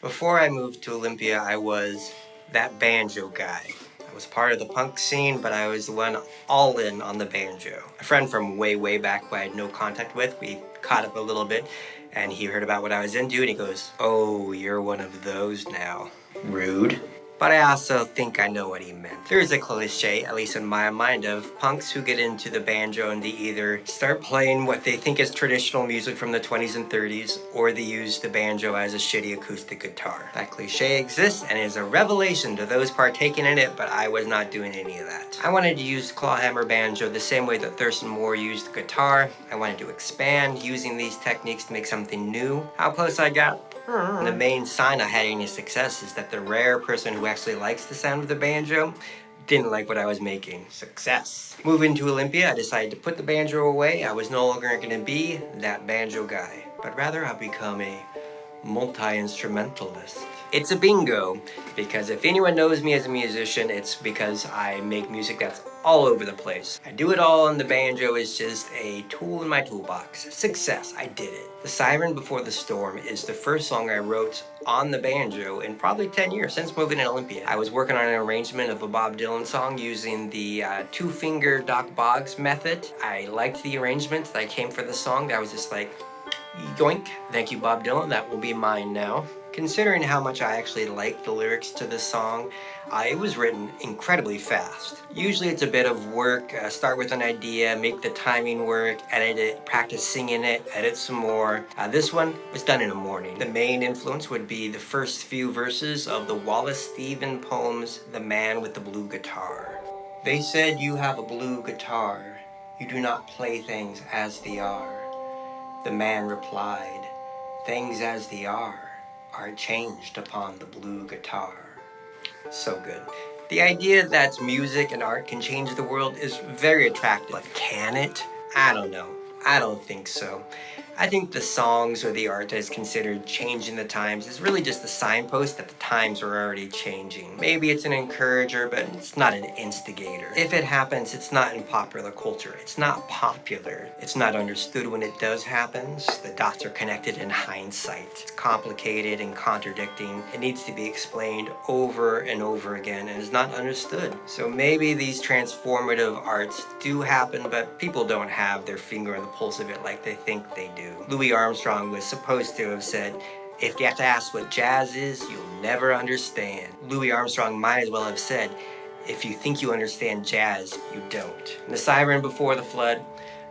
Before I moved to Olympia, I was that banjo guy. I was part of the punk scene, but I was the one all in on the banjo. A friend from way, way back who I had no contact with, we caught up a little bit, and he heard about what I was into, and he goes, "Oh, you're one of those now." Rude. But I also think I know what he meant. There's a cliche, at least in my mind, of punks who get into the banjo and they either start playing what they think is traditional music from the 20s and 30s, or they use the banjo as a shitty acoustic guitar. That cliche exists and is a revelation to those partaking in it, but I was not doing any of that. I wanted to use clawhammer banjo the same way that Thurston Moore used the guitar. I wanted to expand using these techniques to make something new. How close I got? The main sign I had any success is that the rare person who actually likes the sound of the banjo didn't like what I was making. Success. Moving to Olympia, I decided to put the banjo away. I was no longer going to be that banjo guy, but rather I'll become a multi-instrumentalist. It's a bingo, because if anyone knows me as a musician, it's because I make music that's all over the place. I do it all, and the banjo is just a tool in my toolbox. Success, I did it. The Siren Before the Storm is the first song I wrote on the banjo in probably 10 years since moving to Olympia. I was working on an arrangement of a Bob Dylan song using the two-finger Doc Boggs method. I liked the arrangement that came for the song. I was just like, yoink, thank you Bob Dylan, that will be mine now. Considering how much I actually like the lyrics to this song, it was written incredibly fast. Usually it's a bit of work, start with an idea, make the timing work, edit it, practice singing it, edit some more. This one was done in a morning. The main influence would be the first few verses of the Wallace Stevens poems, The Man with the Blue Guitar. They said you have a blue guitar, you do not play things as they are. The man replied, things as they are changed upon the blue guitar. So good. The idea that music and art can change the world is very attractive. But can it? I don't know. I don't think so. I think the songs or the art that is considered changing the times is really just a signpost that the times are already changing. Maybe it's an encourager, but it's not an instigator. If it happens, it's not in popular culture. It's not popular. It's not understood when it does happen. The dots are connected in hindsight. It's complicated and contradicting. It needs to be explained over and over again and is not understood. So maybe these transformative arts do happen, but people don't have their finger on the pulse of it like they think they do. Louis Armstrong was supposed to have said, if you have to ask what jazz is, you'll never understand. Louis Armstrong might as well have said, if you think you understand jazz, you don't. And the Siren Before the Flood,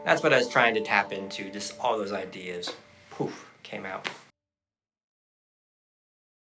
that's what I was trying to tap into, just all those ideas. Poof, came out.